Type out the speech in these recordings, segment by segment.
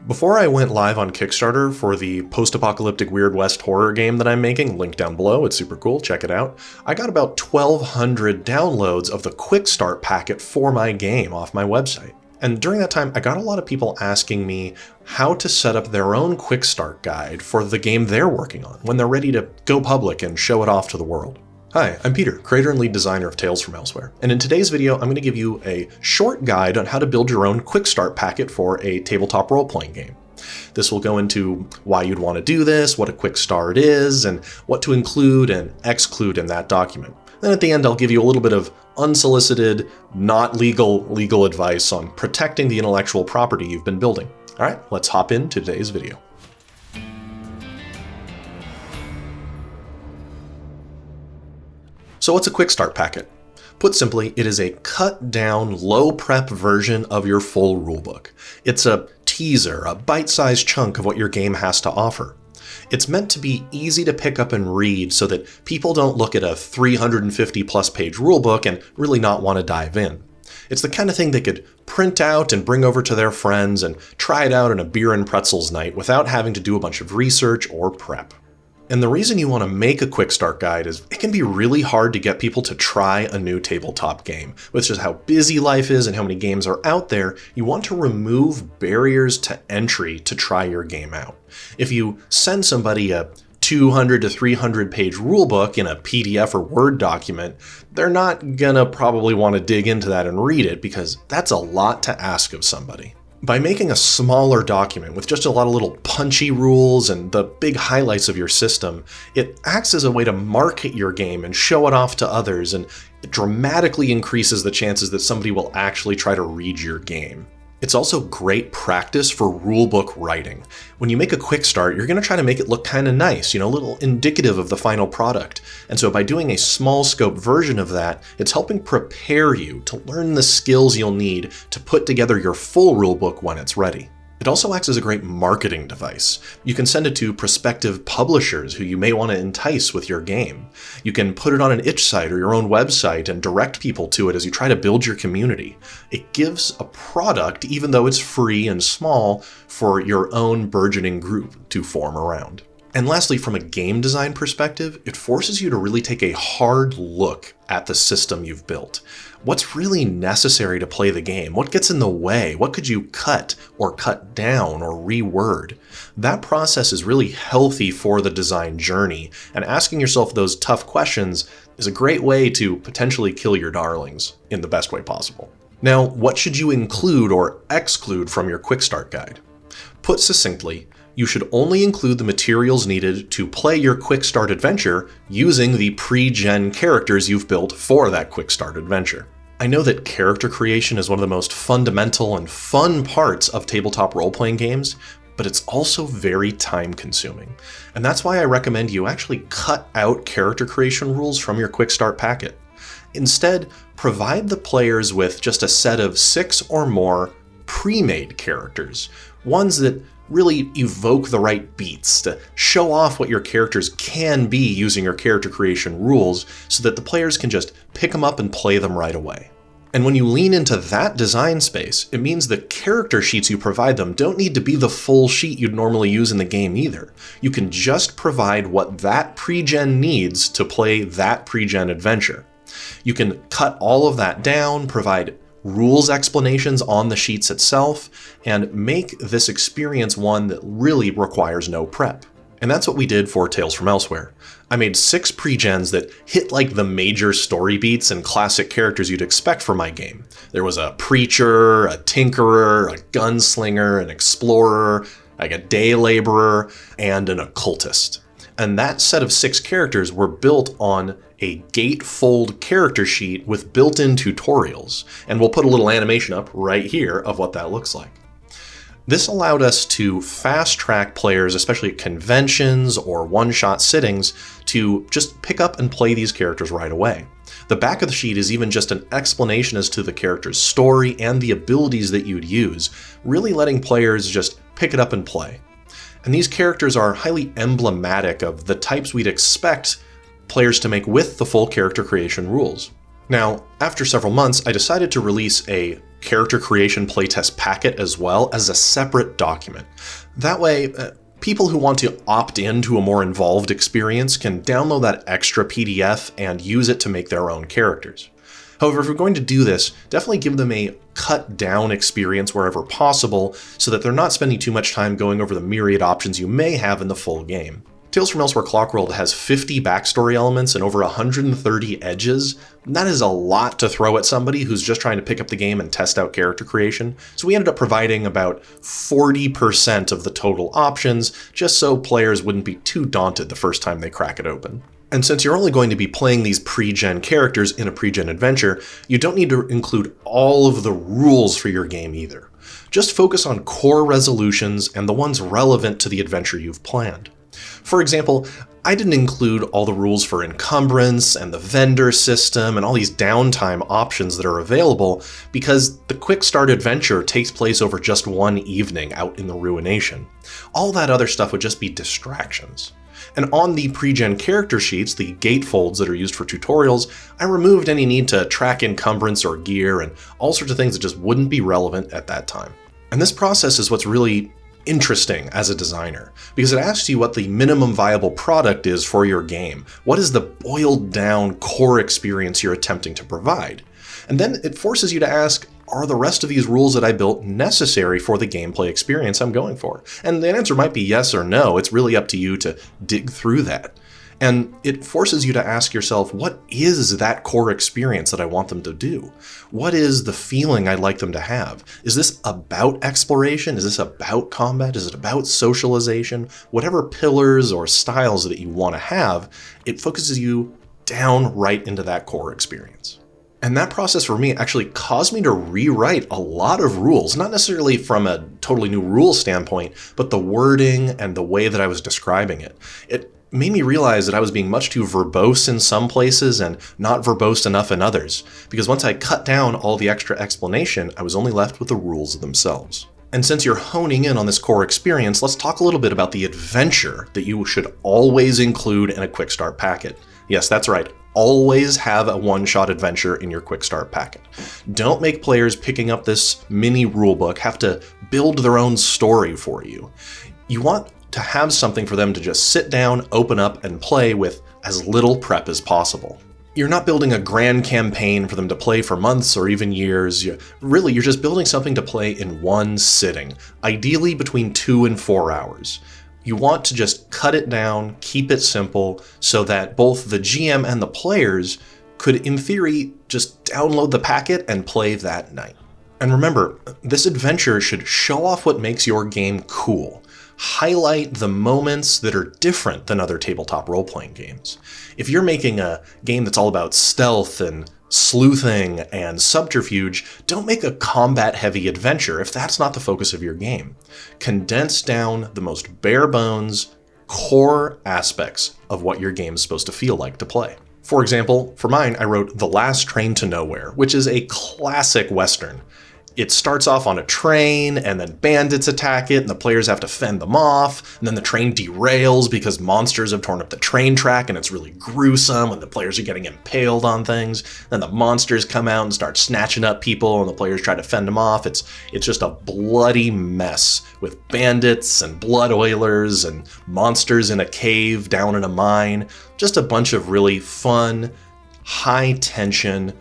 Before I went live on Kickstarter for the post-apocalyptic Weird West horror game that I'm making, link down below, it's super cool, check it out, I got about 1,200 downloads of the Quickstart packet for my game off my website. And during that time, I got a lot of people asking me how to set up their own Quickstart guide for the game they're working on when they're ready to go public and show it off to the world. Hi, I'm Peter, creator and lead designer of Tales from Elsewhere, and in today's video I'm going to give you a short guide on how to build your own Quickstart packet for a tabletop role-playing game. This will go into why you'd want to do this, what a Quickstart is, and what to include and exclude in that document. Then at the end I'll give you a little bit of unsolicited, not legal advice on protecting the intellectual property you've been building. Alright, let's hop into today's video. So what's a Quickstart packet? Put simply, it is a cut-down, low-prep version of your full rulebook. It's a teaser, a bite-sized chunk of what your game has to offer. It's meant to be easy to pick up and read so that people don't look at a 350-plus page rulebook and really not want to dive in. It's the kind of thing they could print out and bring over to their friends and try it out on a beer and pretzels night without having to do a bunch of research or prep. And the reason you want to make a Quickstart guide is it can be really hard to get people to try a new tabletop game. With just how busy life is and how many games are out there, you want to remove barriers to entry to try your game out. If you send somebody a 200 to 300 page rulebook in a PDF or Word document, they're not gonna probably want to dig into that and read it because that's a lot to ask of somebody. By making a smaller document with just a lot of little punchy rules and the big highlights of your system, it acts as a way to market your game and show it off to others, and it dramatically increases the chances that somebody will actually try to read your game. It's also great practice for rulebook writing. When you make a Quickstart, you're going to try to make it look kind of nice, a little indicative of the final product. And so by doing a small scope version of that, it's helping prepare you to learn the skills you'll need to put together your full rulebook when it's ready. It also acts as a great marketing device. You can send it to prospective publishers who you may want to entice with your game. You can put it on an itch site or your own website and direct people to it as you try to build your community. It gives a product, even though it's free and small, for your own burgeoning group to form around. And lastly, from a game design perspective, it forces you to really take a hard look at the system you've built. What's really necessary to play the game? What gets in the way? What could you cut or cut down or reword? That process is really healthy for the design journey, and asking yourself those tough questions is a great way to potentially kill your darlings in the best way possible. Now, what should you include or exclude from your Quickstart guide? Put succinctly, you should only include the materials needed to play your Quickstart adventure using the pre-gen characters you've built for that Quickstart adventure. I know that character creation is one of the most fundamental and fun parts of tabletop role-playing games, but it's also very time-consuming. And that's why I recommend you actually cut out character creation rules from your Quickstart packet. Instead, provide the players with just a set of 6 or more pre-made characters, ones that really evoke the right beats to show off what your characters can be using your character creation rules so that the players can just pick them up and play them right away. And when you lean into that design space, it means the character sheets you provide them don't need to be the full sheet you'd normally use in the game either. You can just provide what that pre-gen needs to play that pre-gen adventure. You can cut all of that down, provide rules explanations on the sheets itself, and make this experience one that really requires no prep. And that's what we did for Tales from Elsewhere. I made 6 pre-gens that hit like the major story beats and classic characters you'd expect from my game. There was a preacher, a tinkerer, a gunslinger, an explorer, like a day laborer, and an occultist. And that set of 6 characters were built on a gatefold character sheet with built-in tutorials, and we'll put a little animation up right here of what that looks like. This allowed us to fast-track players, especially at conventions or one-shot sittings, to just pick up and play these characters right away. The back of the sheet is even just an explanation as to the character's story and the abilities that you'd use, really letting players just pick it up and play. And these characters are highly emblematic of the types we'd expect players to make with the full character creation rules. Now, after several months, I decided to release a character creation playtest packet as well as a separate document. That way, people who want to opt into a more involved experience can download that extra PDF and use it to make their own characters. However, if you're going to do this, definitely give them a cut down experience wherever possible so that they're not spending too much time going over the myriad options you may have in the full game. Tales from Elsewhere Clockworld has 50 backstory elements and over 130 edges. That is a lot to throw at somebody who's just trying to pick up the game and test out character creation. So we ended up providing about 40% of the total options, just so players wouldn't be too daunted the first time they crack it open. And since you're only going to be playing these pre-gen characters in a pre-gen adventure, you don't need to include all of the rules for your game either. Just focus on core resolutions and the ones relevant to the adventure you've planned. For example, I didn't include all the rules for encumbrance and the vendor system and all these downtime options that are available because the Quickstart adventure takes place over just one evening out in the Ruination. All that other stuff would just be distractions. And on the pre-gen character sheets, the gatefolds that are used for tutorials, I removed any need to track encumbrance or gear and all sorts of things that just wouldn't be relevant at that time. And this process is what's really interesting as a designer, because it asks you what the minimum viable product is for your game. What is the boiled down core experience you're attempting to provide? And then it forces you to ask, are the rest of these rules that I built necessary for the gameplay experience I'm going for? And the answer might be yes or no. It's really up to you to dig through that. And it forces you to ask yourself, what is that core experience that I want them to do? What is the feeling I'd like them to have? Is this about exploration? Is this about combat? Is it about socialization? Whatever pillars or styles that you want to have, it focuses you down right into that core experience. And that process for me actually caused me to rewrite a lot of rules, not necessarily from a totally new rule standpoint, but the wording and the way that I was describing it. It made me realize that I was being much too verbose in some places and not verbose enough in others, because once I cut down all the extra explanation, I was only left with the rules themselves. And since you're honing in on this core experience, let's talk a little bit about the adventure that you should always include in a Quickstart packet. Yes, that's right. Always have a one-shot adventure in your Quickstart packet. Don't make players picking up this mini rulebook have to build their own story for you. You want to have something for them to just sit down, open up, and play with as little prep as possible. You're not building a grand campaign for them to play for months or even years. You're just building something to play in one sitting, ideally between 2 and 4 hours. You want to just cut it down, keep it simple, so that both the GM and the players could, in theory, just download the packet and play that night. And remember, this adventure should show off what makes your game cool. Highlight the moments that are different than other tabletop role-playing games. If you're making a game that's all about stealth and sleuthing and subterfuge, don't make a combat-heavy adventure if that's not the focus of your game. Condense down the most bare-bones, core aspects of what your game is supposed to feel like to play. For example, for mine, I wrote The Last Train to Nowhere, which is a classic Western. It starts off on a train, and then bandits attack it, and the players have to fend them off, and then the train derails because monsters have torn up the train track, and it's really gruesome, and the players are getting impaled on things. Then the monsters come out and start snatching up people, and the players try to fend them off. It's just a bloody mess with bandits and blood oilers and monsters in a cave down in a mine. Just a bunch of really fun, high-tension,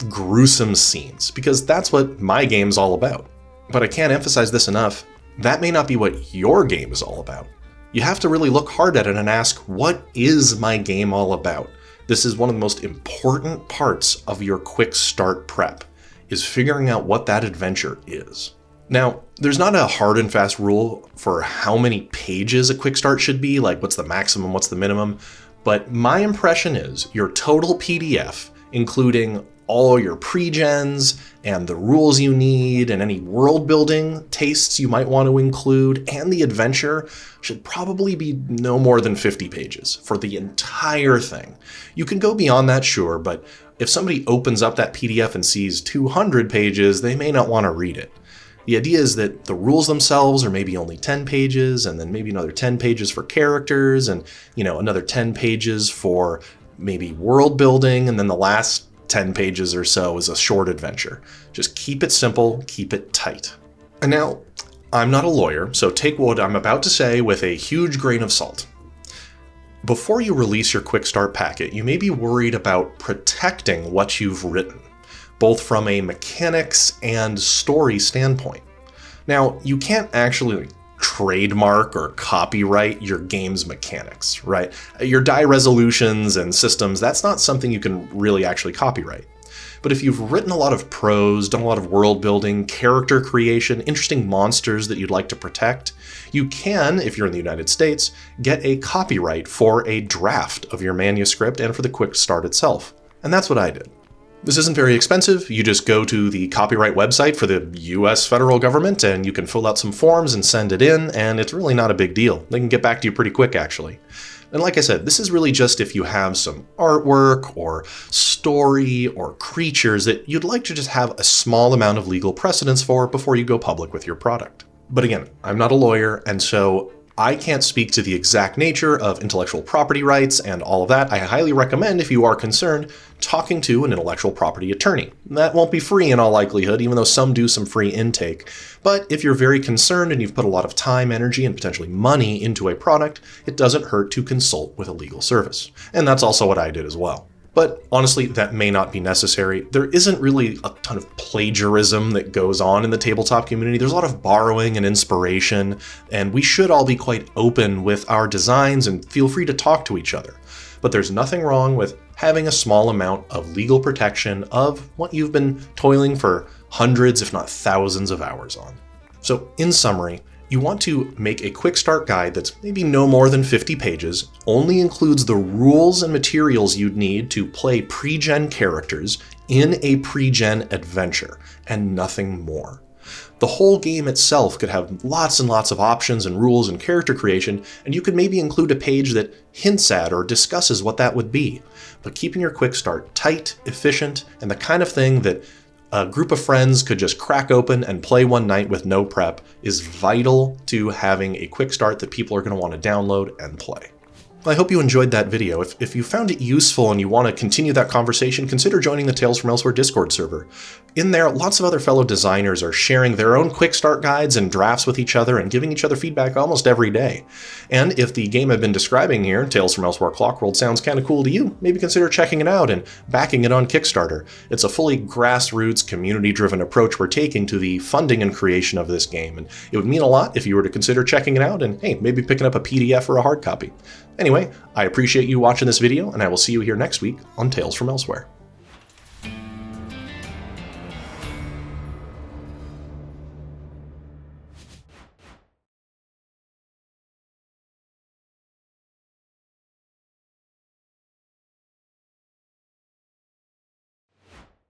gruesome scenes, because that's what my game's all about. But I can't emphasize this enough, that may not be what your game is all about. You have to really look hard at it and ask, what is my game all about? This is one of the most important parts of your quick start prep, is figuring out what that adventure is. Now, there's not a hard and fast rule for how many pages a quick start should be, like what's the maximum, what's the minimum, but my impression is your total PDF, including all your pre-gens and the rules you need and any world building tastes you might want to include and the adventure should probably be no more than 50 pages for the entire thing. You can go beyond that, sure, but if somebody opens up that PDF and sees 200 pages, they may not want to read it. The idea is that the rules themselves are maybe only 10 pages and then maybe another 10 pages for characters and, another 10 pages for maybe world building, and then the last 10 pages or so as a short adventure. Just keep it simple, keep it tight. And now, I'm not a lawyer, so take what I'm about to say with a huge grain of salt. Before you release your Quickstart packet, you may be worried about protecting what you've written, both from a mechanics and story standpoint. Now, you can't actually trademark or copyright your game's mechanics, right? Your die resolutions and systems, that's not something you can really actually copyright. But if you've written a lot of prose, done a lot of world building, character creation, interesting monsters that you'd like to protect, you can, if you're in the United States, get a copyright for a draft of your manuscript and for the Quickstart itself. And that's what I did. This isn't very expensive. You just go to the copyright website for the US federal government and you can fill out some forms and send it in, and it's really not a big deal. They can get back to you pretty quick, actually. And like I said, this is really just if you have some artwork or story or creatures that you'd like to just have a small amount of legal precedence for before you go public with your product. But again, I'm not a lawyer, and so I can't speak to the exact nature of intellectual property rights and all of that. I highly recommend, if you are concerned, talking to an intellectual property attorney. That won't be free in all likelihood, even though some do some free intake. But if you're very concerned and you've put a lot of time, energy, and potentially money into a product, it doesn't hurt to consult with a legal service. And that's also what I did as well. But honestly, that may not be necessary. There isn't really a ton of plagiarism that goes on in the tabletop community. There's a lot of borrowing and inspiration, and we should all be quite open with our designs and feel free to talk to each other. But there's nothing wrong with having a small amount of legal protection of what you've been toiling for hundreds, if not thousands of hours on. So in summary, you want to make a quick start guide that's maybe no more than 50 pages, only includes the rules and materials you'd need to play pre-gen characters in a pre-gen adventure, and nothing more. The whole game itself could have lots and lots of options and rules and character creation, and you could maybe include a page that hints at or discusses what that would be. But keeping your quick start tight, efficient, and the kind of thing that a group of friends could just crack open and play one night with no prep is vital to having a quick start that people are going to want to download and play. I hope you enjoyed that video. If you found it useful and you want to continue that conversation, consider joining the Tales from Elsewhere Discord server. In there, lots of other fellow designers are sharing their own quick start guides and drafts with each other and giving each other feedback almost every day. And if the game I've been describing here, Tales from Elsewhere Clockworld, sounds kind of cool to you, maybe consider checking it out and backing it on Kickstarter. It's a fully grassroots, community-driven approach we're taking to the funding and creation of this game, and it would mean a lot if you were to consider checking it out and, hey, maybe picking up a PDF or a hard copy. Anyway, I appreciate you watching this video, and I will see you here next week on Tales from Elsewhere.